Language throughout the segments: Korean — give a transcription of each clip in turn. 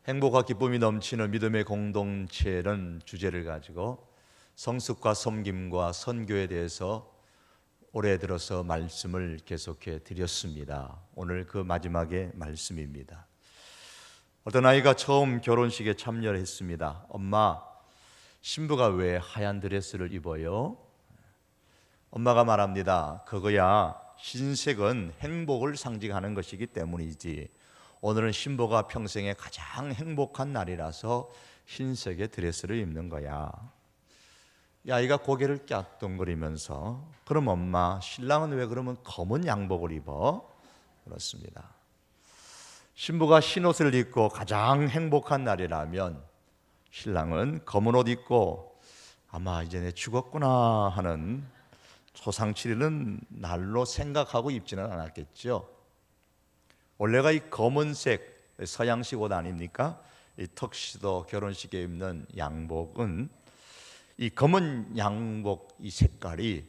행복과 기쁨이 넘치는 믿음의 공동체라는 주제를 가지고 성숙과 섬김과 선교에 대해서 올해 들어서 말씀을 계속해 드렸습니다. 오늘 그 마지막의 말씀입니다. 어떤 아이가 처음 결혼식에 참여를 했습니다. 엄마, 신부가 왜 하얀 드레스를 입어요? 엄마가 말합니다. 그거야, 흰색은 행복을 상징하는 것이기 때문이지. 오늘은 신부가 평생에 가장 행복한 날이라서 흰색의 드레스를 입는 거야. 이 아이가 고개를 까뚱거리면서 그럼 엄마, 신랑은 왜 그러면 검은 양복을 입어? 그렇습니다. 신부가 흰 옷을 입고 가장 행복한 날이라면 신랑은 검은 옷 입고 아마 이제 내 죽었구나 하는 초상치르는 날로 생각하고 입지는 않았겠죠. 원래가 이 검은색 서양식 옷 아닙니까? 이 턱시도 결혼식에 입는 양복은 이 검은 양복 이 색깔이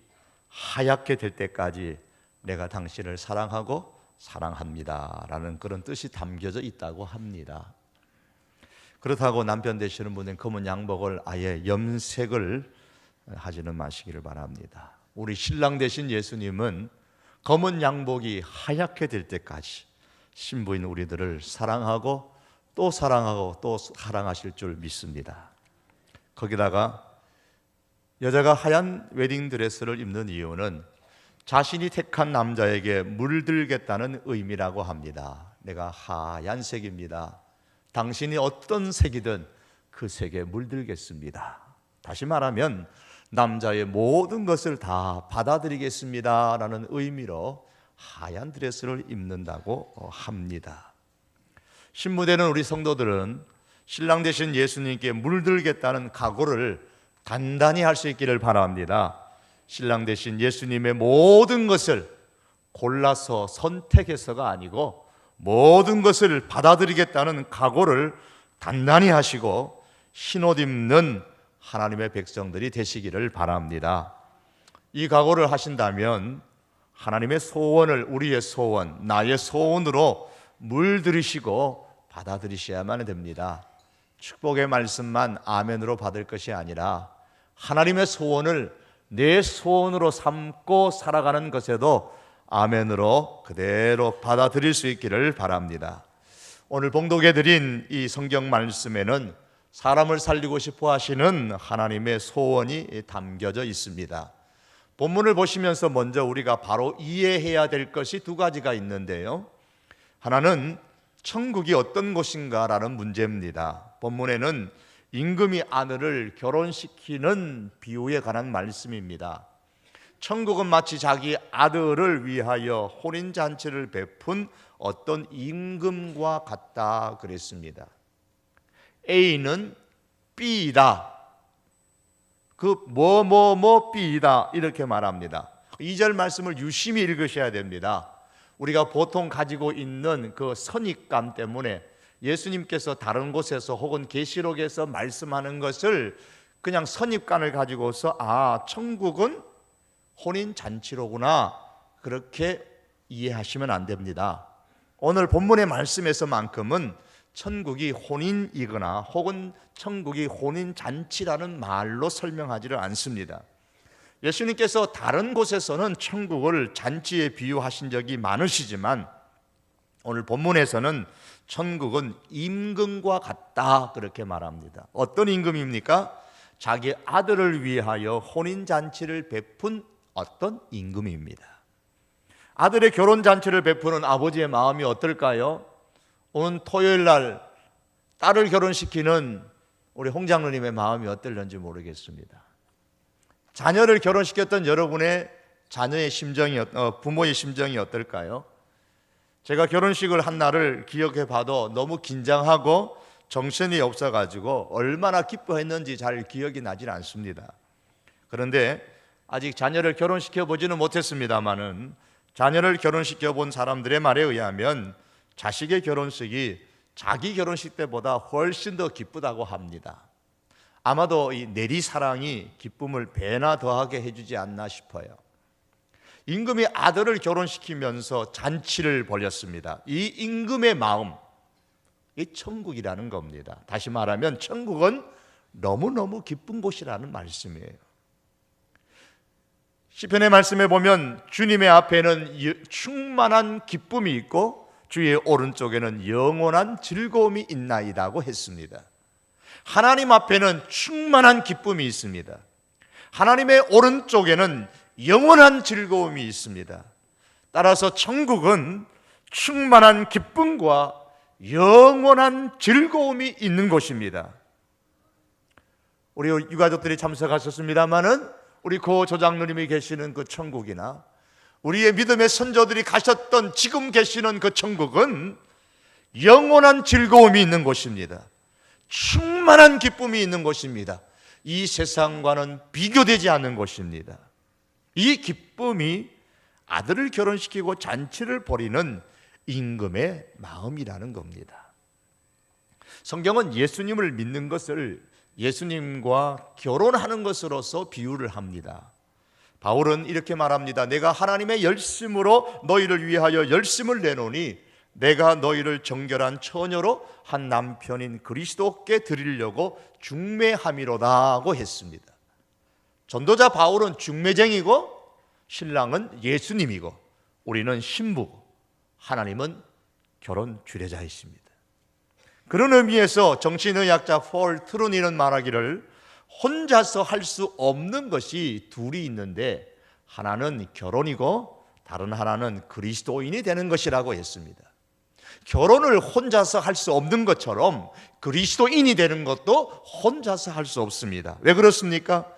하얗게 될 때까지 내가 당신을 사랑하고 사랑합니다 라는 그런 뜻이 담겨져 있다고 합니다. 그렇다고 남편 되시는 분은 검은 양복을 아예 염색을 하지는 마시기를 바랍니다. 우리 신랑 되신 예수님은 검은 양복이 하얗게 될 때까지 신부인 우리들을 사랑하고 또 사랑하실 줄 믿습니다. 거기다가 여자가 하얀 웨딩드레스를 입는 이유는 자신이 택한 남자에게 물들겠다는 의미라고 합니다. 내가 하얀색입니다. 당신이 어떤 색이든 그 색에 물들겠습니다. 다시 말하면 남자의 모든 것을 다 받아들이겠습니다 라는 의미로 하얀 드레스를 입는다고 합니다. 신부되는 우리 성도들은 신랑 되신 예수님께 물들겠다는 각오를 단단히 할 수 있기를 바랍니다. 신랑 되신 예수님의 모든 것을 골라서 선택해서가 아니고 모든 것을 받아들이겠다는 각오를 단단히 하시고 흰옷 입는 하나님의 백성들이 되시기를 바랍니다. 이 각오를 하신다면 하나님의 소원을 우리의 소원, 나의 소원으로 물들이시고 받아들이셔야만 됩니다. 축복의 말씀만 아멘으로 받을 것이 아니라 하나님의 소원을 내 소원으로 삼고 살아가는 것에도 아멘으로 그대로 받아들일 수 있기를 바랍니다. 오늘 봉독해 드린 이 성경 말씀에는 사람을 살리고 싶어 하시는 하나님의 소원이 담겨져 있습니다. 본문을 보시면서 먼저 우리가 바로 이해해야 될 것이 두 가지가 있는데요. 하나는 천국이 어떤 곳인가라는 문제입니다. 본문에는 임금이 아들을 결혼시키는 비유에 관한 말씀입니다. 천국은 마치 자기 아들을 위하여 혼인잔치를 베푼 어떤 임금과 같다 그랬습니다. A는 B이다. 그 B이다 이렇게 말합니다. 2절 말씀을 유심히 읽으셔야 됩니다. 우리가 보통 가지고 있는 그 선입감 때문에 예수님께서 다른 곳에서 혹은 계시록에서 말씀하는 것을 그냥 선입관을 가지고서 천국은 혼인잔치로구나 그렇게 이해하시면 안 됩니다. 오늘 본문의 말씀에서만큼은 천국이 혼인이거나 혹은 천국이 혼인잔치라는 말로 설명하지를 않습니다. 예수님께서 다른 곳에서는 천국을 잔치에 비유하신 적이 많으시지만 오늘 본문에서는 천국은 임금과 같다 그렇게 말합니다. 어떤 임금입니까? 자기 아들을 위하여 혼인잔치를 베푼 어떤 임금입니다. 아들의 결혼잔치를 베푸는 아버지의 마음이 어떨까요? 오늘 토요일 날 딸을 결혼시키는 우리 홍 장로님의 마음이 어떨는지 모르겠습니다. 자녀를 결혼시켰던 여러분의 자녀의 심정이 부모의 심정이 어떨까요? 제가 결혼식을 한 날을 기억해 봐도 너무 긴장하고 정신이 없어가지고 얼마나 기뻐했는지 잘 기억이 나질 않습니다. 그런데 아직 자녀를 결혼시켜 보지는 못했습니다만은 자녀를 결혼시켜 본 사람들의 말에 의하면 자식의 결혼식이 자기 결혼식 때보다 훨씬 더 기쁘다고 합니다. 아마도 이 내리사랑이 기쁨을 배나 더하게 해주지 않나 싶어요. 임금이 아들을 결혼시키면서 잔치를 벌였습니다. 이 임금의 마음, 이 천국이라는 겁니다. 다시 말하면 천국은 너무너무 기쁜 곳이라는 말씀이에요. 시편의 말씀에 보면 주님의 앞에는 충만한 기쁨이 있고 주의 오른쪽에는 영원한 즐거움이 있나이다고 했습니다. 하나님 앞에는 충만한 기쁨이 있습니다. 하나님의 오른쪽에는 영원한 즐거움이 있습니다. 따라서 천국은 충만한 기쁨과 영원한 즐거움이 있는 곳입니다. 우리 유가족들이 참석하셨습니다마는 우리 고 조장로님이 계시는 그 천국이나 우리의 믿음의 선조들이 가셨던 지금 계시는 그 천국은 영원한 즐거움이 있는 곳입니다. 충만한 기쁨이 있는 곳입니다. 이 세상과는 비교되지 않는 곳입니다. 이 기쁨이 아들을 결혼시키고 잔치를 벌이는 임금의 마음이라는 겁니다. 성경은 예수님을 믿는 것을 예수님과 결혼하는 것으로서 비유를 합니다. 바울은 이렇게 말합니다. 내가 하나님의 열심으로 너희를 위하여 열심을 내노니 내가 너희를 정결한 처녀로 한 남편인 그리스도께 드리려고 중매함이로다고 했습니다. 전도자 바울은 중매쟁이고 신랑은 예수님이고 우리는 신부고 하나님은 결혼 주례자이십니다. 그런 의미에서 정신의학자 폴 트루니는 말하기를 혼자서 할 수 없는 것이 둘이 있는데 하나는 결혼이고 다른 하나는 그리스도인이 되는 것이라고 했습니다. 결혼을 혼자서 할 수 없는 것처럼 그리스도인이 되는 것도 혼자서 할 수 없습니다. 왜 그렇습니까?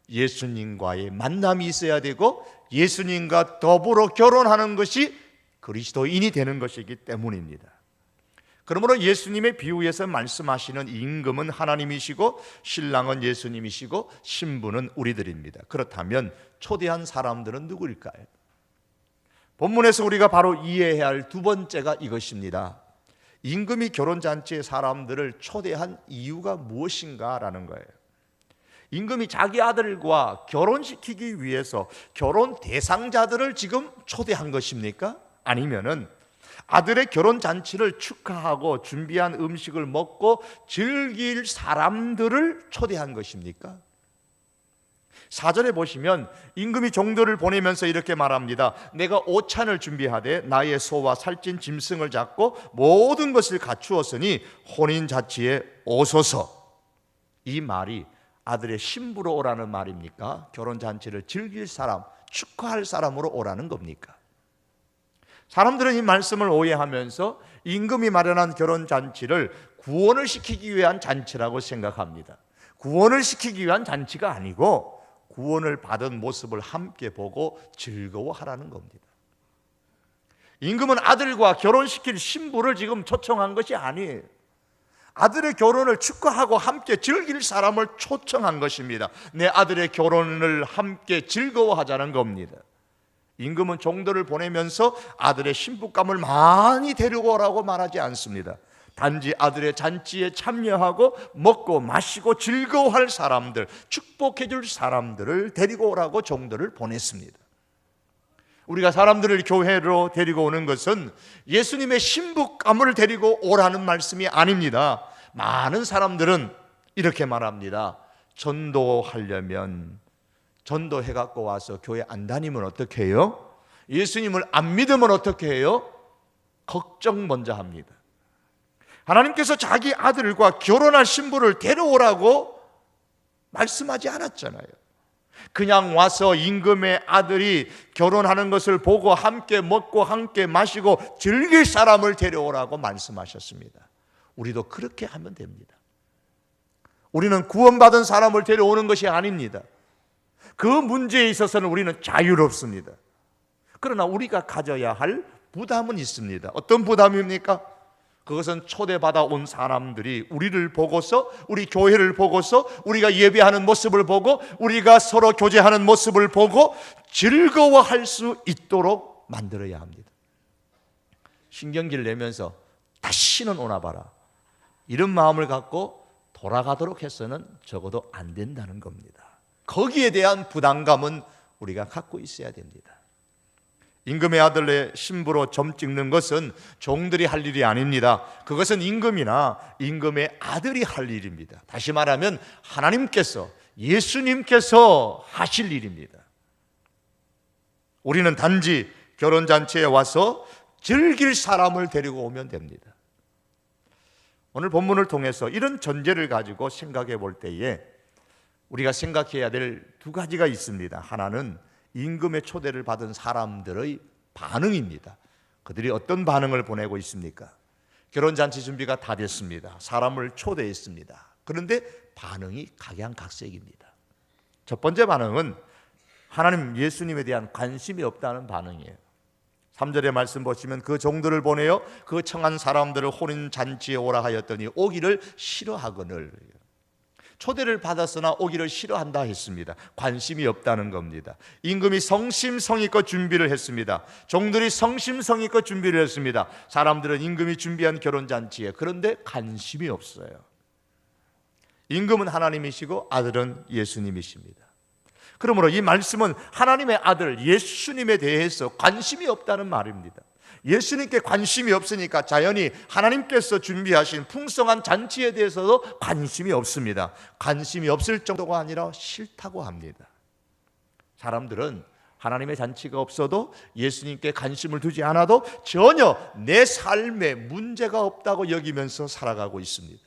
예수님과의 만남이 있어야 되고 예수님과 더불어 결혼하는 것이 그리스도인이 되는 것이기 때문입니다. 그러므로 예수님의 비유에서 말씀하시는 임금은 하나님이시고 신랑은 예수님이시고 신부는 우리들입니다. 그렇다면 초대한 사람들은 누구일까요? 본문에서 우리가 바로 이해해야 할 두 번째가 이것입니다. 임금이 결혼잔치에 사람들을 초대한 이유가 무엇인가라는 거예요. 임금이 자기 아들과 결혼시키기 위해서 결혼 대상자들을 지금 초대한 것입니까? 아니면은 아들의 결혼잔치를 축하하고 준비한 음식을 먹고 즐길 사람들을 초대한 것입니까? 4절에 보시면 임금이 종들을 보내면서 이렇게 말합니다. 내가 오찬을 준비하되 나의 소와 살찐 짐승을 잡고 모든 것을 갖추었으니 혼인잔치에 오소서. 이 말이 아들의 신부로 오라는 말입니까? 결혼잔치를 즐길 사람, 축하할 사람으로 오라는 겁니까? 사람들은 이 말씀을 오해하면서 임금이 마련한 결혼잔치를 구원을 시키기 위한 잔치라고 생각합니다. 구원을 시키기 위한 잔치가 아니고 구원을 받은 모습을 함께 보고 즐거워하라는 겁니다. 임금은 아들과 결혼시킬 신부를 지금 초청한 것이 아니에요. 아들의 결혼을 축하하고 함께 즐길 사람을 초청한 것입니다. 내 아들의 결혼을 함께 즐거워하자는 겁니다. 임금은 종들을 보내면서 아들의 신부감을 많이 데리고 오라고 말하지 않습니다. 단지 아들의 잔치에 참여하고 먹고 마시고 즐거워할 사람들, 축복해 줄 사람들을 데리고 오라고 종들을 보냈습니다. 우리가 사람들을 교회로 데리고 오는 것은 예수님의 신부감을 데리고 오라는 말씀이 아닙니다. 많은 사람들은 이렇게 말합니다. 전도하려면 전도해 갖고 와서 교회 안 다니면 어떻게 해요? 예수님을 안 믿으면 어떻게 해요? 걱정 먼저 합니다. 하나님께서 자기 아들과 결혼할 신부를 데려오라고 말씀하지 않았잖아요. 그냥 와서 임금의 아들이 결혼하는 것을 보고 함께 먹고 함께 마시고 즐길 사람을 데려오라고 말씀하셨습니다. 우리도 그렇게 하면 됩니다. 우리는 구원받은 사람을 데려오는 것이 아닙니다. 그 문제에 있어서는 우리는 자유롭습니다. 그러나 우리가 가져야 할 부담은 있습니다. 어떤 부담입니까? 그것은 초대받아 온 사람들이 우리를 보고서, 우리 교회를 보고서, 우리가 예배하는 모습을 보고, 우리가 서로 교제하는 모습을 보고 즐거워할 수 있도록 만들어야 합니다. 신경질 내면서 다시는 오나 봐라, 이런 마음을 갖고 돌아가도록 해서는 적어도 안 된다는 겁니다. 거기에 대한 부담감은 우리가 갖고 있어야 됩니다. 임금의 아들의 신부로 점 찍는 것은 종들이 할 일이 아닙니다. 그것은 임금이나 임금의 아들이 할 일입니다. 다시 말하면 하나님께서, 예수님께서 하실 일입니다. 우리는 단지 결혼잔치에 와서 즐길 사람을 데리고 오면 됩니다. 오늘 본문을 통해서 이런 전제를 가지고 생각해 볼 때에 우리가 생각해야 될 두 가지가 있습니다. 하나는 임금의 초대를 받은 사람들의 반응입니다. 그들이 어떤 반응을 보내고 있습니까? 결혼잔치 준비가 다 됐습니다. 사람을 초대했습니다. 그런데 반응이 각양각색입니다. 첫 번째 반응은 하나님 예수님에 대한 관심이 없다는 반응이에요. 3절의 말씀 보시면 그 종들을 보내어 그 청한 사람들을 혼인잔치에 오라 하였더니 오기를 싫어하거늘. 초대를 받았으나 오기를 싫어한다 했습니다. 관심이 없다는 겁니다. 임금이 성심성의껏 준비를 했습니다. 종들이 성심성의껏 준비를 했습니다. 사람들은 임금이 준비한 결혼잔치에 그런데 관심이 없어요. 임금은 하나님이시고 아들은 예수님이십니다. 그러므로 이 말씀은 하나님의 아들 예수님에 대해서 관심이 없다는 말입니다. 예수님께 관심이 없으니까 자연히 하나님께서 준비하신 풍성한 잔치에 대해서도 관심이 없습니다. 관심이 없을 정도가 아니라 싫다고 합니다. 사람들은 하나님의 잔치가 없어도 예수님께 관심을 두지 않아도 전혀 내 삶에 문제가 없다고 여기면서 살아가고 있습니다.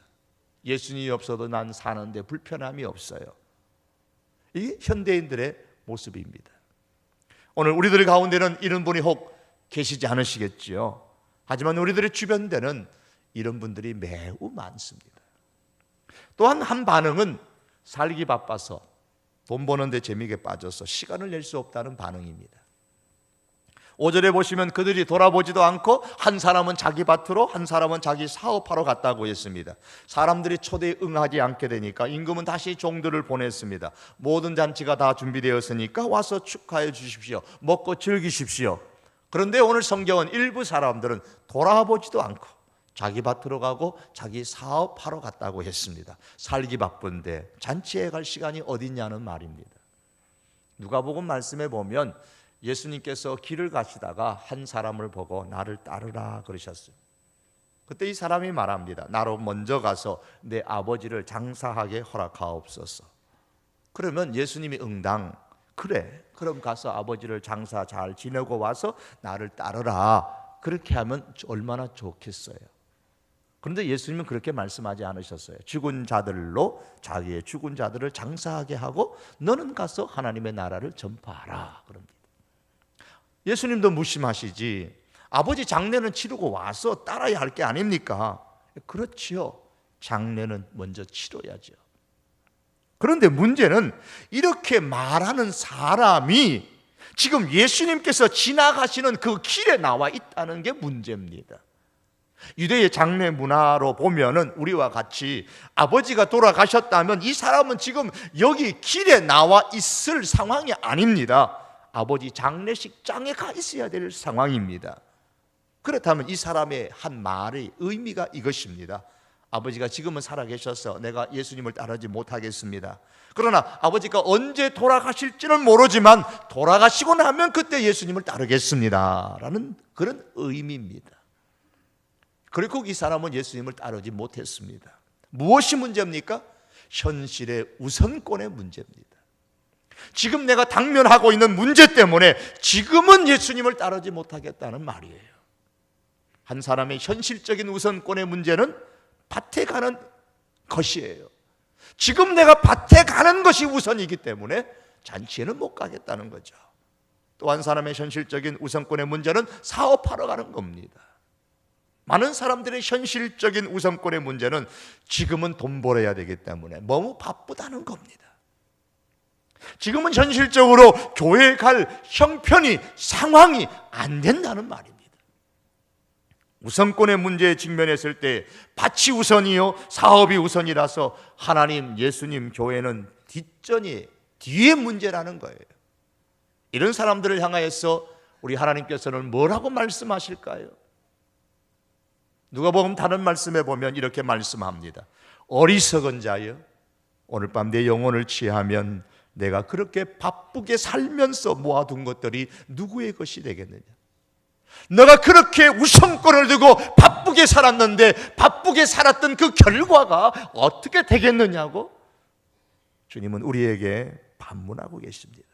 예수님이 없어도 난 사는데 불편함이 없어요. 이게 현대인들의 모습입니다. 오늘 우리들 가운데는 이런 분이 혹 계시지 않으시겠지요. 하지만 우리들의 주변에는 이런 분들이 매우 많습니다. 또한 한 반응은 살기 바빠서 돈 버는데 재미에 빠져서 시간을 낼 수 없다는 반응입니다. 5절에 보시면 그들이 돌아보지도 않고 한 사람은 자기 밭으로 한 사람은 자기 사업하러 갔다고 했습니다. 사람들이 초대에 응하지 않게 되니까 임금은 다시 종들을 보냈습니다. 모든 잔치가 다 준비되었으니까 와서 축하해 주십시오. 먹고 즐기십시오. 그런데 오늘 성경은 일부 사람들은 돌아보지도 않고 자기 밭으로 가고 자기 사업하러 갔다고 했습니다. 살기 바쁜데 잔치에 갈 시간이 어딨냐는 말입니다. 누가복음 말씀에 보면 예수님께서 길을 가시다가 한 사람을 보고 나를 따르라 그러셨어요. 그때 이 사람이 말합니다. 나로 먼저 가서 내 아버지를 장사하게 허락하옵소서. 그러면 예수님이 응당, 그래 그럼 가서 아버지를 장사 잘 지내고 와서 나를 따르라. 그렇게 하면 얼마나 좋겠어요. 그런데 예수님은 그렇게 말씀하지 않으셨어요. 죽은 자들로 자기의 죽은 자들을 장사하게 하고 너는 가서 하나님의 나라를 전파하라 그럽니다. 예수님도 무심하시지. 아버지 장례는 치르고 와서 따라야 할 게 아닙니까? 그렇지요. 장례는 먼저 치러야죠. 그런데 문제는 이렇게 말하는 사람이 지금 예수님께서 지나가시는 그 길에 나와 있다는 게 문제입니다. 유대의 장례 문화로 보면은 우리와 같이 아버지가 돌아가셨다면 이 사람은 지금 여기 길에 나와 있을 상황이 아닙니다. 아버지 장례식장에 가 있어야 될 상황입니다. 그렇다면 이 사람의 한 말의 의미가 이것입니다. 아버지가 지금은 살아계셔서 내가 예수님을 따르지 못하겠습니다. 그러나 아버지가 언제 돌아가실지는 모르지만 돌아가시고 나면 그때 예수님을 따르겠습니다 라는 그런 의미입니다. 그리고 이 사람은 예수님을 따르지 못했습니다. 무엇이 문제입니까? 현실의 우선권의 문제입니다. 지금 내가 당면하고 있는 문제 때문에 지금은 예수님을 따르지 못하겠다는 말이에요. 한 사람의 현실적인 우선권의 문제는 밭에 가는 것이에요. 지금 내가 밭에 가는 것이 우선이기 때문에 잔치에는 못 가겠다는 거죠. 또 한 사람의 현실적인 우선권의 문제는 사업하러 가는 겁니다. 많은 사람들의 현실적인 우선권의 문제는 지금은 돈 벌어야 되기 때문에 너무 바쁘다는 겁니다. 지금은 현실적으로 교회에 갈 형편이 상황이 안 된다는 말입니다. 우선권의 문제에 직면했을 때 밭이 우선이요 사업이 우선이라서 하나님, 예수님, 교회는 뒷전이 뒤의 문제라는 거예요. 이런 사람들을 향하여서 우리 하나님께서는 뭐라고 말씀하실까요? 누가복음 다른 말씀에 보면 이렇게 말씀합니다. 어리석은 자여 오늘 밤 내 영혼을 취하면 내가 그렇게 바쁘게 살면서 모아둔 것들이 누구의 것이 되겠느냐? 너가 그렇게 우선권을 두고 바쁘게 살았는데 바쁘게 살았던 그 결과가 어떻게 되겠느냐고 주님은 우리에게 반문하고 계십니다.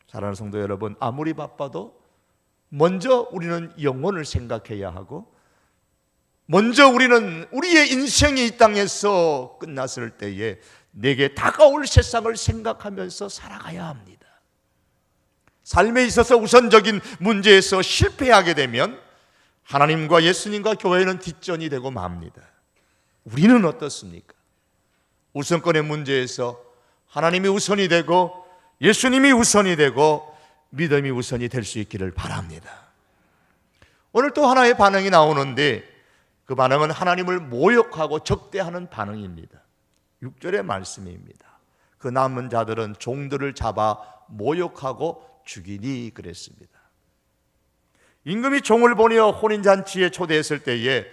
사랑하는 성도 여러분, 아무리 바빠도 먼저 우리는 영혼을 생각해야 하고, 먼저 우리는 우리의 인생이 이 땅에서 끝났을 때에 내게 다가올 세상을 생각하면서 살아가야 합니다. 삶에 있어서 우선적인 문제에서 실패하게 되면 하나님과 예수님과 교회는 뒷전이 되고 맙니다. 우리는 어떻습니까? 우선권의 문제에서 하나님이 우선이 되고 예수님이 우선이 되고 믿음이 우선이 될 수 있기를 바랍니다. 오늘 또 하나의 반응이 나오는데 그 반응은 하나님을 모욕하고 적대하는 반응입니다. 6절의 말씀입니다. 그 남은 자들은 종들을 잡아 모욕하고 죽이니 그랬습니다. 임금이 종을 보내어 혼인잔치에 초대했을 때에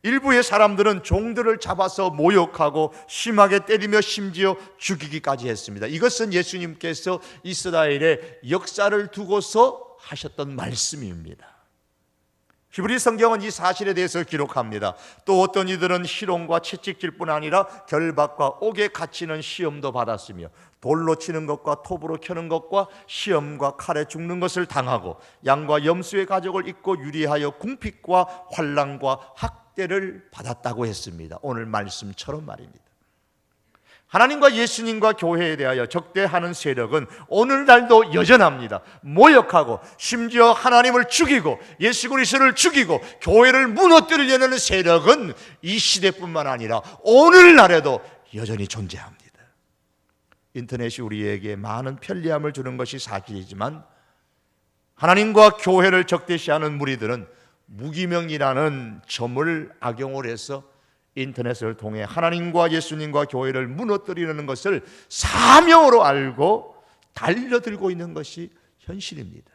일부의 사람들은 종들을 잡아서 모욕하고 심하게 때리며 심지어 죽이기까지 했습니다. 이것은 예수님께서 이스라엘의 역사를 두고서 하셨던 말씀입니다. 히브리 성경은 이 사실에 대해서 기록합니다. 또 어떤 이들은 희롱과 채찍질 뿐 아니라 결박과 옥에 갇히는 시험도 받았으며 돌로 치는 것과 톱으로 켜는 것과 시험과 칼에 죽는 것을 당하고 양과 염소의 가죽을 입고 유리하여 궁핍과 환난과 학대를 받았다고 했습니다. 오늘 말씀처럼 말입니다. 하나님과 예수님과 교회에 대하여 적대하는 세력은 오늘날도 여전합니다. 모욕하고 심지어 하나님을 죽이고 예수 그리스도를 죽이고 교회를 무너뜨리려는 세력은 이 시대뿐만 아니라 오늘날에도 여전히 존재합니다. 인터넷이 우리에게 많은 편리함을 주는 것이 사실이지만 하나님과 교회를 적대시하는 무리들은 무기명이라는 점을 악용을 해서 인터넷을 통해 하나님과 예수님과 교회를 무너뜨리는 것을 사명으로 알고 달려들고 있는 것이 현실입니다.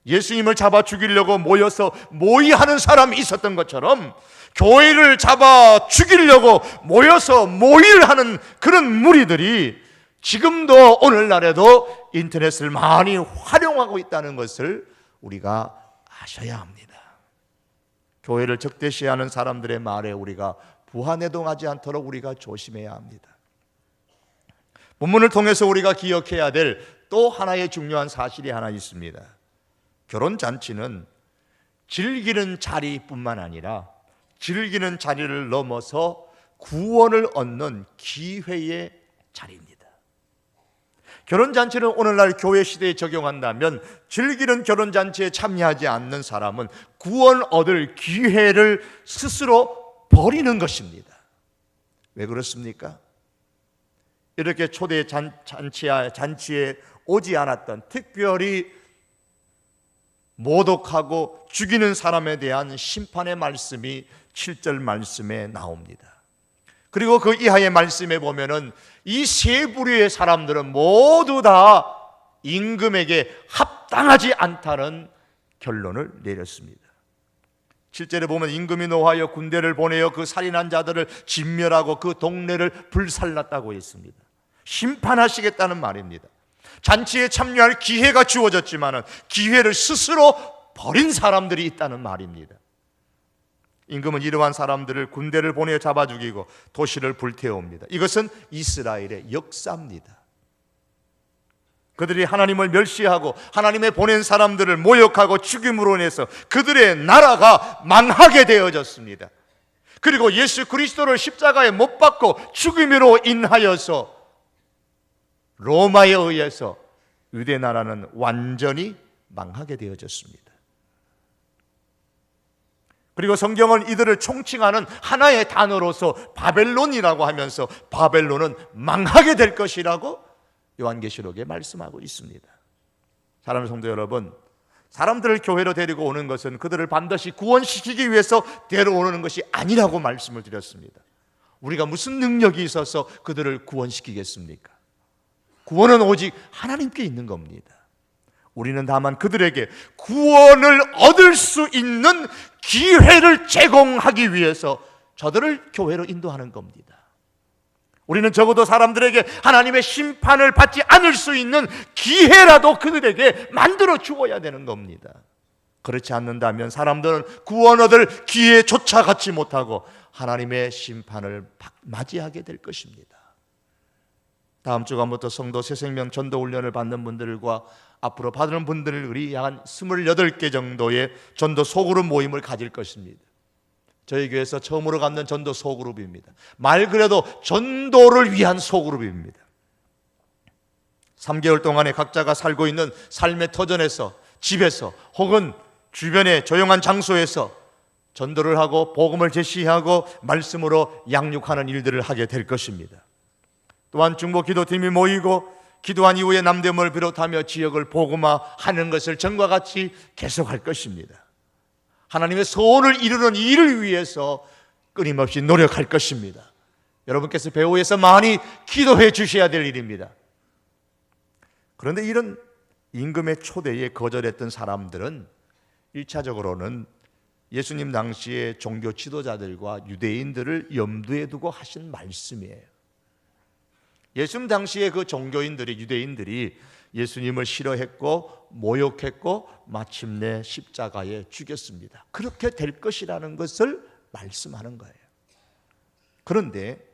예수님을 잡아 죽이려고 모여서 모의하는 사람이 있었던 것처럼 교회를 잡아 죽이려고 모여서 모의를 하는 그런 무리들이 지금도 오늘날에도 인터넷을 많이 활용하고 있다는 것을 우리가 아셔야 합니다. 교회를 적대시하는 사람들의 말에 우리가 부하내동하지 않도록 우리가 조심해야 합니다. 본문을 통해서 우리가 기억해야 될 또 하나의 중요한 사실이 하나 있습니다. 결혼잔치는 즐기는 자리뿐만 아니라 즐기는 자리를 넘어서 구원을 얻는 기회의 자리입니다. 결혼잔치는 오늘날 교회 시대에 적용한다면 즐기는 결혼잔치에 참여하지 않는 사람은 구원 얻을 기회를 스스로 버리는 것입니다. 왜 그렇습니까? 이렇게 초대 잔치에 오지 않았던, 특별히 모독하고 죽이는 사람에 대한 심판의 말씀이 7절 말씀에 나옵니다. 그리고 그 이하의 말씀에 보면은 이 세 부류의 사람들은 모두 다 임금에게 합당하지 않다는 결론을 내렸습니다. 7절에 보면 임금이 노하여 군대를 보내어 그 살인한 자들을 진멸하고 그 동네를 불살랐다고 했습니다. 심판하시겠다는 말입니다. 잔치에 참여할 기회가 주어졌지만 기회를 스스로 버린 사람들이 있다는 말입니다. 임금은 이러한 사람들을 군대를 보내어 잡아 죽이고 도시를 불태웁니다. 이것은 이스라엘의 역사입니다. 그들이 하나님을 멸시하고 하나님의 보낸 사람들을 모욕하고 죽임으로 인해서 그들의 나라가 망하게 되어졌습니다. 그리고 예수 그리스도를 십자가에 못 박고 죽임으로 인하여서 로마에 의해서 유대 나라는 완전히 망하게 되어졌습니다. 그리고 성경은 이들을 총칭하는 하나의 단어로서 바벨론이라고 하면서 바벨론은 망하게 될 것이라고 요한계시록에 말씀하고 있습니다. 사랑하는 성도 여러분, 사람들을 교회로 데리고 오는 것은 그들을 반드시 구원시키기 위해서 데려오는 것이 아니라고 말씀을 드렸습니다. 우리가 무슨 능력이 있어서 그들을 구원시키겠습니까? 구원은 오직 하나님께 있는 겁니다. 우리는 다만 그들에게 구원을 얻을 수 있는 기회를 제공하기 위해서 저들을 교회로 인도하는 겁니다. 우리는 적어도 사람들에게 하나님의 심판을 받지 않을 수 있는 기회라도 그들에게 만들어 주어야 되는 겁니다. 그렇지 않는다면 사람들은 구원 얻을 기회조차 갖지 못하고 하나님의 심판을 맞이하게 될 것입니다. 다음 주간부터 성도 새생명 전도 훈련을 받는 분들과 앞으로 받는 분들을 우리 약 28개 정도의 전도 소그룹 모임을 가질 것입니다. 저희 교회에서 처음으로 갖는 전도 소그룹입니다. 말 그대로 전도를 위한 소그룹입니다. 3개월 동안에 각자가 살고 있는 삶의 터전에서, 집에서 혹은 주변의 조용한 장소에서 전도를 하고 복음을 제시하고 말씀으로 양육하는 일들을 하게 될 것입니다. 또한 중보 기도팀이 모이고 기도한 이후에 남대문을 비롯하며 지역을 복음화하는 것을 전과 같이 계속할 것입니다. 하나님의 소원을 이루는 일을 위해서 끊임없이 노력할 것입니다. 여러분께서 배후에서 많이 기도해 주셔야 될 일입니다. 그런데 이런 임금의 초대에 거절했던 사람들은 1차적으로는 예수님 당시의 종교 지도자들과 유대인들을 염두에 두고 하신 말씀이에요. 예수님 당시의 그 종교인들이, 유대인들이 예수님을 싫어했고 모욕했고 마침내 십자가에 죽였습니다. 그렇게 될 것이라는 것을 말씀하는 거예요. 그런데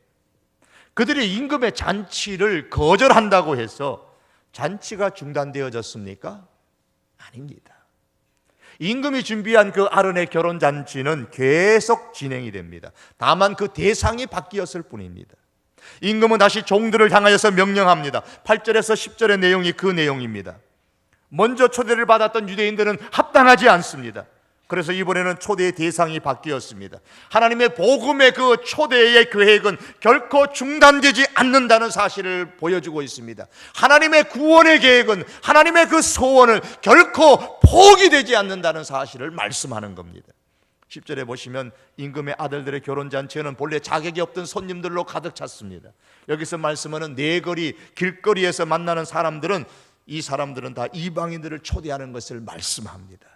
그들이 임금의 잔치를 거절한다고 해서 잔치가 중단되어졌습니까? 아닙니다. 임금이 준비한 그 아론의 결혼 잔치는 계속 진행이 됩니다. 다만 그 대상이 바뀌었을 뿐입니다. 임금은 다시 종들을 향하여서 명령합니다. 8절에서 10절의 내용이 그 내용입니다. 먼저 초대를 받았던 유대인들은 합당하지 않습니다. 그래서 이번에는 초대의 대상이 바뀌었습니다. 하나님의 복음의 그 초대의 계획은 결코 중단되지 않는다는 사실을 보여주고 있습니다. 하나님의 구원의 계획은, 하나님의 그 소원은 결코 포기되지 않는다는 사실을 말씀하는 겁니다. 10절에 보시면 임금의 아들들의 결혼잔치에는 본래 자격이 없던 손님들로 가득 찼습니다. 여기서 말씀하는 네거리, 길거리에서 만나는 사람들은, 이 사람들은 다 이방인들을 초대하는 것을 말씀합니다.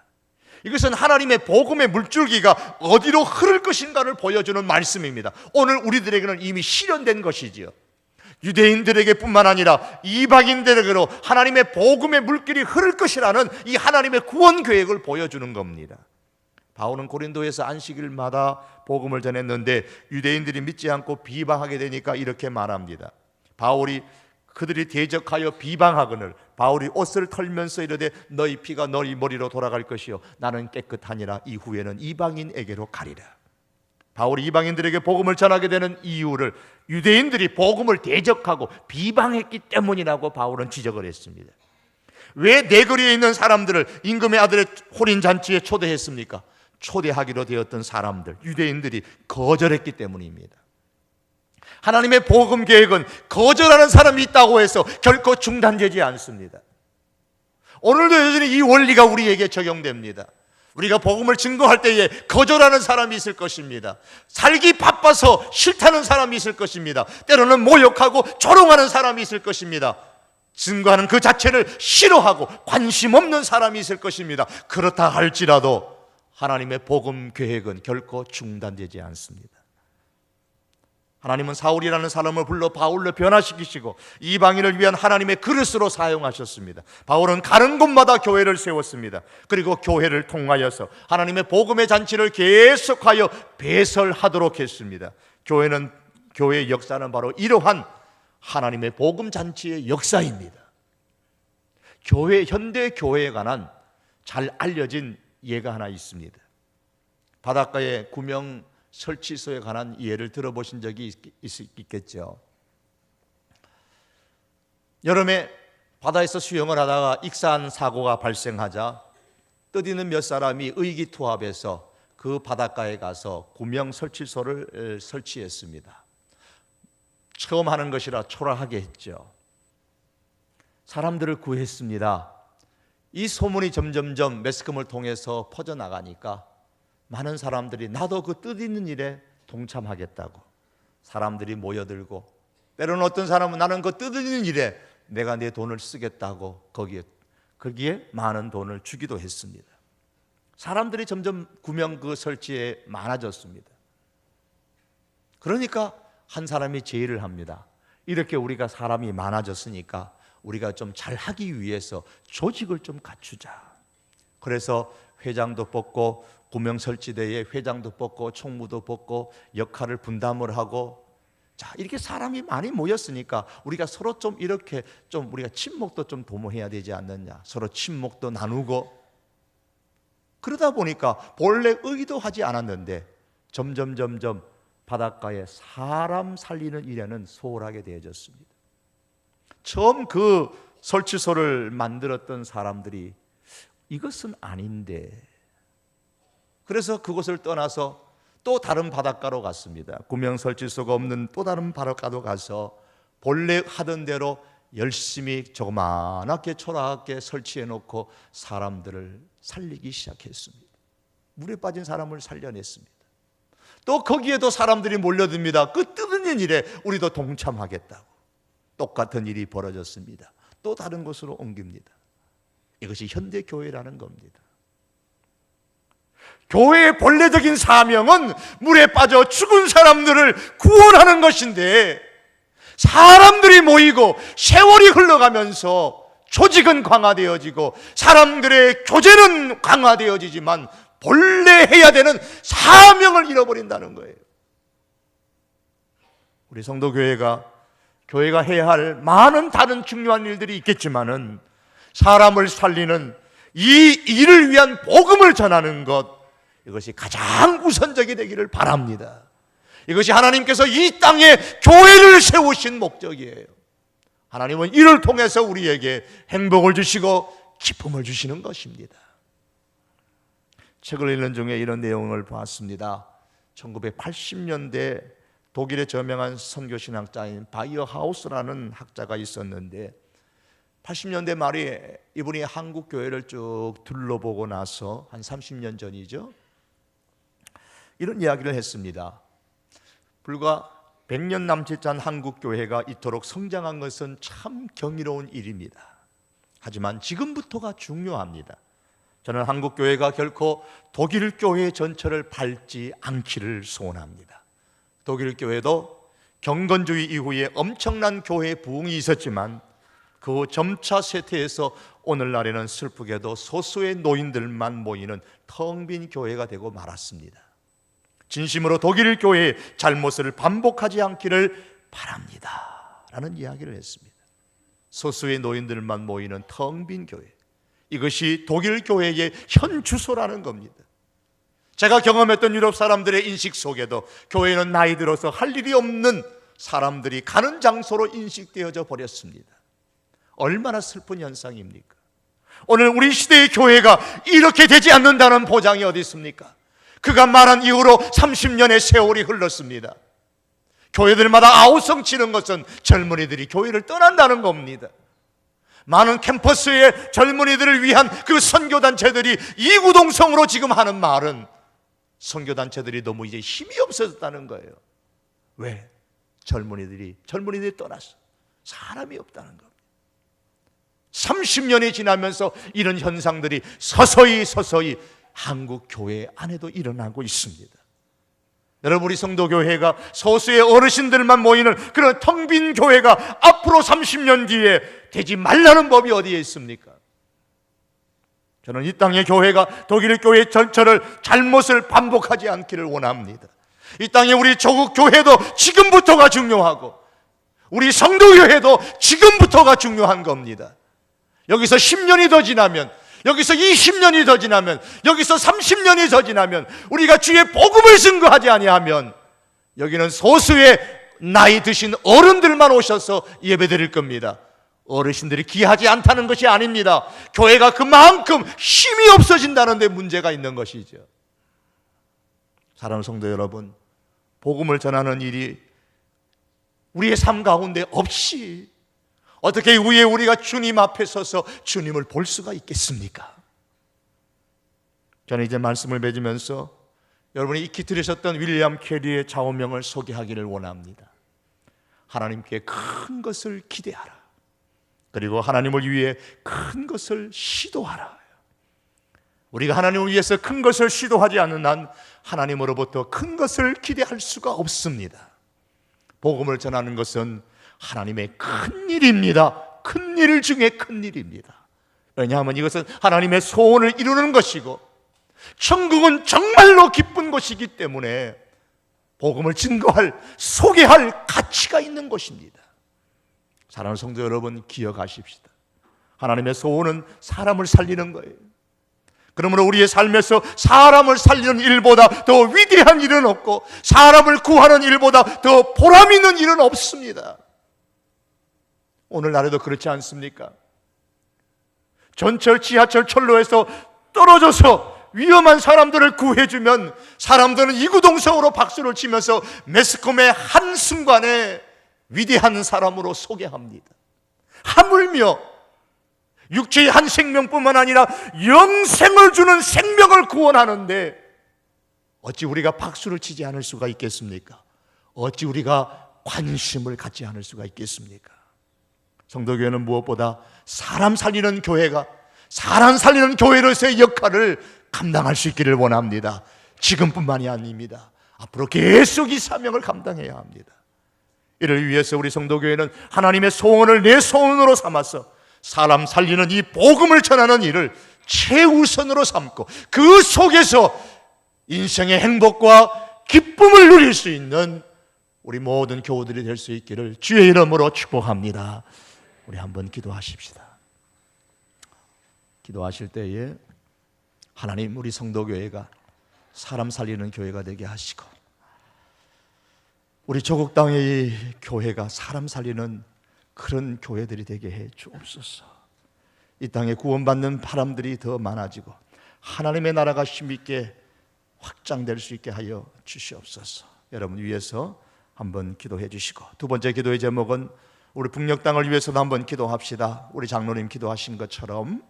이것은 하나님의 복음의 물줄기가 어디로 흐를 것인가를 보여주는 말씀입니다. 오늘 우리들에게는 이미 실현된 것이지요. 유대인들에게 뿐만 아니라 이방인들에게로 하나님의 복음의 물길이 흐를 것이라는 이 하나님의 구원 계획을 보여주는 겁니다. 바울은 고린도에서 안식일마다 복음을 전했는데 유대인들이 믿지 않고 비방하게 되니까 이렇게 말합니다. 바울이 그들이 대적하여 비방하거늘 바울이 옷을 털면서 이르되 너희 피가 너희 머리로 돌아갈 것이요 나는 깨끗하니라 이후에는 이방인에게로 가리라. 바울이 이방인들에게 복음을 전하게 되는 이유를 유대인들이 복음을 대적하고 비방했기 때문이라고 바울은 지적을 했습니다. 왜 내거리에 있는 사람들을 임금의 아들의 혼인잔치에 초대했습니까? 초대하기로 되었던 사람들, 유대인들이 거절했기 때문입니다. 하나님의 복음 계획은 거절하는 사람이 있다고 해서 결코 중단되지 않습니다. 오늘도 여전히 이 원리가 우리에게 적용됩니다. 우리가 복음을 증거할 때에 거절하는 사람이 있을 것입니다. 살기 바빠서 싫다는 사람이 있을 것입니다. 때로는 모욕하고 조롱하는 사람이 있을 것입니다. 증거하는 그 자체를 싫어하고 관심 없는 사람이 있을 것입니다. 그렇다 할지라도 하나님의 복음 계획은 결코 중단되지 않습니다. 하나님은 사울이라는 사람을 불러 바울로 변화시키시고 이방인을 위한 하나님의 그릇으로 사용하셨습니다. 바울은 가는 곳마다 교회를 세웠습니다. 그리고 교회를 통하여서 하나님의 복음의 잔치를 계속하여 배설하도록 했습니다. 교회의 역사는 바로 이러한 하나님의 복음 잔치의 역사입니다. 현대 교회에 관한 잘 알려진 예가 하나 있습니다. 바닷가의 구명 설치소에 관한 예를 들어보신 적이 있겠죠. 여름에 바다에서 수영을 하다가 익산 사고가 발생하자 뜻있는 몇 사람이 의기투합해서 그 바닷가에 가서 구명 설치소를 설치했습니다. 처음 하는 것이라 초라하게 했죠. 사람들을 구했습니다. 이 소문이 점점점 매스컴을 통해서 퍼져나가니까 많은 사람들이 나도 그 뜻있는 일에 동참하겠다고 사람들이 모여들고, 때로는 어떤 사람은 나는 그 뜻있는 일에 내가 내 돈을 쓰겠다고 거기에 많은 돈을 주기도 했습니다. 사람들이 점점 구명 그 설치에 많아졌습니다. 그러니까 한 사람이 제의를 합니다. 이렇게 우리가 사람이 많아졌으니까 우리가 좀 잘하기 위해서 조직을 좀 갖추자. 그래서 회장도 뽑고 구명설치대에 회장도 뽑고 총무도 뽑고 역할을 분담을 하고, 자, 이렇게 사람이 많이 모였으니까 우리가 서로 좀 이렇게 좀 우리가 친목도 좀 도모해야 되지 않느냐. 서로 친목도 나누고, 그러다 보니까 본래 의도하지 않았는데 점점 바닷가에 사람 살리는 일에는 소홀하게 되어졌습니다. 처음 그 설치소를 만들었던 사람들이 이것은 아닌데, 그래서 그곳을 떠나서 또 다른 바닷가로 갔습니다. 구명설치소가 없는 또 다른 바닷가로 가서 본래 하던 대로 열심히 조그맣게 초라하게 설치해 놓고 사람들을 살리기 시작했습니다. 물에 빠진 사람을 살려냈습니다. 또 거기에도 사람들이 몰려듭니다. 그 뜨는 일에 우리도 동참하겠다고. 똑같은 일이 벌어졌습니다. 또 다른 곳으로 옮깁니다. 이것이 현대교회라는 겁니다. 교회의 본래적인 사명은 물에 빠져 죽은 사람들을 구원하는 것인데, 사람들이 모이고 세월이 흘러가면서 조직은 강화되어지고 사람들의 교제는 강화되어지지만 본래 해야 되는 사명을 잃어버린다는 거예요. 우리 성도교회가 해야 할 많은 다른 중요한 일들이 있겠지만은 사람을 살리는 이 일을 위한 복음을 전하는 것, 이것이 가장 우선적이 되기를 바랍니다. 이것이 하나님께서 이 땅에 교회를 세우신 목적이에요. 하나님은 이를 통해서 우리에게 행복을 주시고 기쁨을 주시는 것입니다. 책을 읽는 중에 이런 내용을 봤습니다. 1980년대 독일의 저명한 선교신학자인 바이어하우스라는 학자가 있었는데, 80년대 말에 이분이 한국 교회를 쭉 둘러보고 나서 한 30년 전이죠, 이런 이야기를 했습니다. 불과 100년 남짓 전 한국 교회가 이토록 성장한 것은 참 경이로운 일입니다. 하지만 지금부터가 중요합니다. 저는 한국 교회가 결코 독일 교회 전철을 밟지 않기를 소원합니다. 독일 교회도 경건주의 이후에 엄청난 교회 부흥이 있었지만 그 점차 쇠퇴해서 오늘날에는 슬프게도 소수의 노인들만 모이는 텅 빈 교회가 되고 말았습니다. 진심으로 독일 교회의 잘못을 반복하지 않기를 바랍니다 라는 이야기를 했습니다. 소수의 노인들만 모이는 텅 빈 교회, 이것이 독일 교회의 현 주소라는 겁니다. 제가 경험했던 유럽 사람들의 인식 속에도 교회는 나이 들어서 할 일이 없는 사람들이 가는 장소로 인식되어져 버렸습니다. 얼마나 슬픈 현상입니까? 오늘 우리 시대의 교회가 이렇게 되지 않는다는 보장이 어디 있습니까? 그가 말한 이후로 30년의 세월이 흘렀습니다. 교회들마다 아우성 치는 것은 젊은이들이 교회를 떠난다는 겁니다. 많은 캠퍼스의 젊은이들을 위한 그 선교단체들이 이구동성으로 지금 하는 말은 선교단체들이 너무 이제 힘이 없어졌다는 거예요. 왜? 젊은이들이 떠났어. 사람이 없다는 겁니다. 30년이 지나면서 이런 현상들이 서서히 한국 교회 안에도 일어나고 있습니다. 여러분, 우리 성도교회가 소수의 어르신들만 모이는 그런 텅 빈 교회가 앞으로 30년 뒤에 되지 말라는 법이 어디에 있습니까? 저는 이 땅의 교회가 독일 교회의 전철을 잘못을 반복하지 않기를 원합니다. 이 땅에 우리 조국 교회도 지금부터가 중요하고 우리 성도교회도 지금부터가 중요한 겁니다. 여기서 10년이 더 지나면, 여기서 20년이 더 지나면, 여기서 30년이 더 지나면 우리가 주의 복음을 증거하지 아니하면 여기는 소수의 나이 드신 어른들만 오셔서 예배드릴 겁니다. 어르신들이 귀하지 않다는 것이 아닙니다. 교회가 그만큼 힘이 없어진다는 데 문제가 있는 것이죠. 사랑하는 성도 여러분, 복음을 전하는 일이 우리의 삶 가운데 없이 어떻게 위에 우리가 주님 앞에 서서 주님을 볼 수가 있겠습니까? 저는 이제 말씀을 맺으면서 여러분이 익히 들으셨던 윌리엄 캐리의 좌우명을 소개하기를 원합니다. 하나님께 큰 것을 기대하라. 그리고 하나님을 위해 큰 것을 시도하라. 우리가 하나님을 위해서 큰 것을 시도하지 않는 한 하나님으로부터 큰 것을 기대할 수가 없습니다. 복음을 전하는 것은 하나님의 큰 일입니다. 큰 일 중에 큰 일입니다. 왜냐하면 이것은 하나님의 소원을 이루는 것이고 천국은 정말로 기쁜 곳이기 때문에 복음을 증거할, 소개할 가치가 있는 곳입니다. 사랑하는 성도 여러분, 기억하십시다. 하나님의 소원은 사람을 살리는 거예요. 그러므로 우리의 삶에서 사람을 살리는 일보다 더 위대한 일은 없고 사람을 구하는 일보다 더 보람 있는 일은 없습니다. 오늘날에도 그렇지 않습니까? 전철, 지하철, 철로에서 떨어져서 위험한 사람들을 구해주면 사람들은 이구동성으로 박수를 치면서 매스컴의 한순간에 위대한 사람으로 소개합니다. 하물며 육체의 한 생명뿐만 아니라 영생을 주는 생명을 구원하는데 어찌 우리가 박수를 치지 않을 수가 있겠습니까? 어찌 우리가 관심을 갖지 않을 수가 있겠습니까? 성도교회는 무엇보다 사람 살리는 교회가, 사람 살리는 교회로서의 역할을 감당할 수 있기를 원합니다. 지금뿐만이 아닙니다. 앞으로 계속 이 사명을 감당해야 합니다. 이를 위해서 우리 성도교회는 하나님의 소원을 내 소원으로 삼아서 사람 살리는 이 복음을 전하는 일을 최우선으로 삼고 그 속에서 인생의 행복과 기쁨을 누릴 수 있는 우리 모든 교우들이 될 수 있기를 주의 이름으로 축복합니다. 우리 한번 기도하십시다. 기도하실 때에 하나님, 우리 성도교회가 사람 살리는 교회가 되게 하시고 우리 조국 땅의 이 교회가 사람 살리는 그런 교회들이 되게 해 주옵소서. 이 땅에 구원받는 사람들이 더 많아지고 하나님의 나라가 힘있게 확장될 수 있게 하여 주시옵소서. 여러분 위해서 한번 기도해 주시고, 두 번째 기도의 제목은 우리 북녘 땅을 위해서도 한번 기도합시다. 우리 장로님 기도하신 것처럼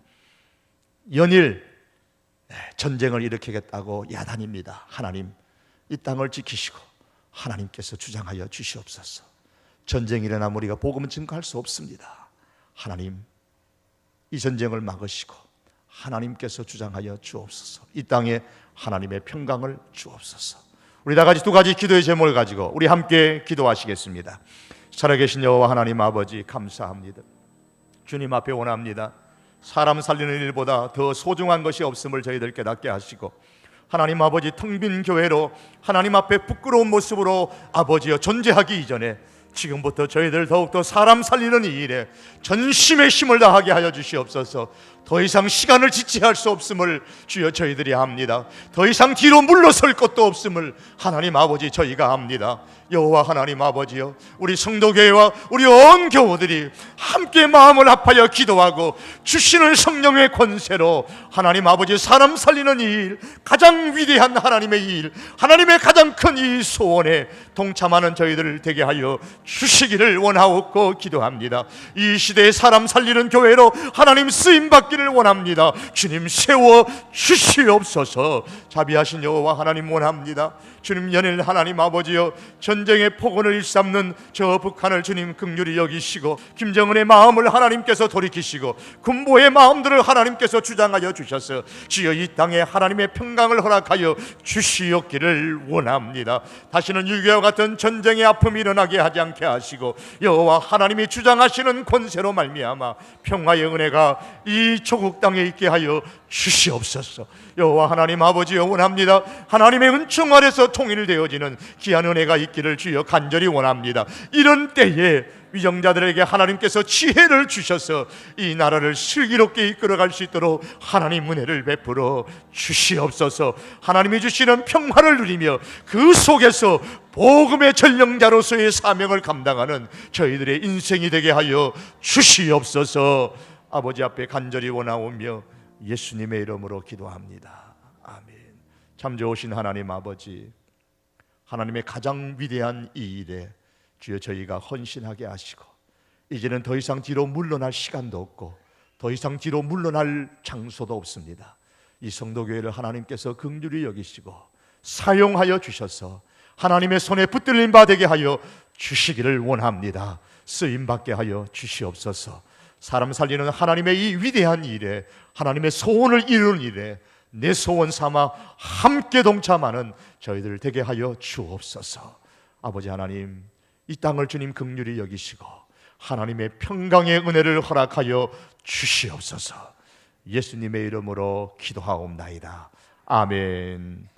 연일 전쟁을 일으키겠다고 야단입니다. 하나님, 이 땅을 지키시고 하나님께서 주장하여 주시옵소서. 전쟁이 일어나면 우리가 복음은 증거할 수 없습니다. 하나님, 이 전쟁을 막으시고 하나님께서 주장하여 주옵소서. 이 땅에 하나님의 평강을 주옵소서. 우리 다 같이 두 가지 기도의 제목을 가지고 우리 함께 기도하시겠습니다. 살아계신 여호와 하나님 아버지, 감사합니다. 주님 앞에 원합니다. 사람 살리는 일보다 더 소중한 것이 없음을 저희들 깨닫게 하시고 하나님 아버지, 텅 빈 교회로 하나님 앞에 부끄러운 모습으로 아버지여 존재하기 이전에 지금부터 저희들 더욱더 사람 살리는 이 일에 전심의 힘을 다하게 하여 주시옵소서. 더 이상 시간을 지체할 수 없음을 주여 저희들이 압니다. 더 이상 뒤로 물러설 것도 없음을 하나님 아버지 저희가 압니다. 여호와 하나님 아버지여, 우리 성도교회와 우리 온 교우들이 함께 마음을 합하여 기도하고 주시는 성령의 권세로 하나님 아버지 사람 살리는 이 일, 가장 위대한 하나님의 일, 하나님의 가장 큰 이 소원에 동참하는 저희들을 되게 하여 주시기를 원하옵고 기도합니다. 이 시대에 사람 살리는 교회로 하나님 쓰임받기를 원합니다. 주님 세워 주시옵소서. 자비하신 여호와 하나님 원합니다. 주님, 연일 하나님 아버지여, 전쟁의 폭언을 일삼는 저 북한을 주님 긍휼히 여기시고 김정은의 마음을 하나님께서 돌이키시고 군부의 마음들을 하나님께서 주장하여 주셔서 주여 이 땅에 하나님의 평강을 허락하여 주시옵기를 원합니다. 다시는 6.25와 같은 전쟁의 아픔이 일어나게 하지 않게 하시고 여호와 하나님이 주장하시는 권세로 말미암아 평화의 은혜가 이 조국 땅에 있게 하여 주시옵소서. 여호와 하나님 아버지여, 원합니다. 하나님의 은총 아래서 통일되어지는 귀한 은혜가 있기를 주여 간절히 원합니다. 이런 때에 위정자들에게 하나님께서 지혜를 주셔서 이 나라를 슬기롭게 이끌어갈 수 있도록 하나님 은혜를 베풀어 주시옵소서. 하나님이 주시는 평화를 누리며 그 속에서 복음의 전령자로서의 사명을 감당하는 저희들의 인생이 되게 하여 주시옵소서. 아버지 앞에 간절히 원하오며 예수님의 이름으로 기도합니다. 아멘. 참 좋으신 하나님 아버지, 하나님의 가장 위대한 이 일에 주여 저희가 헌신하게 하시고 이제는 더 이상 뒤로 물러날 시간도 없고 더 이상 뒤로 물러날 장소도 없습니다. 이 성도교회를 하나님께서 긍휼히 여기시고 사용하여 주셔서 하나님의 손에 붙들린 바 되게 하여 주시기를 원합니다. 쓰임받게 하여 주시옵소서. 사람 살리는 하나님의 이 위대한 일에, 하나님의 소원을 이루는 일에 내 소원 삼아 함께 동참하는 저희들 되게 하여 주옵소서. 아버지 하나님, 이 땅을 주님 긍휼히 여기시고 하나님의 평강의 은혜를 허락하여 주시옵소서. 예수님의 이름으로 기도하옵나이다. 아멘.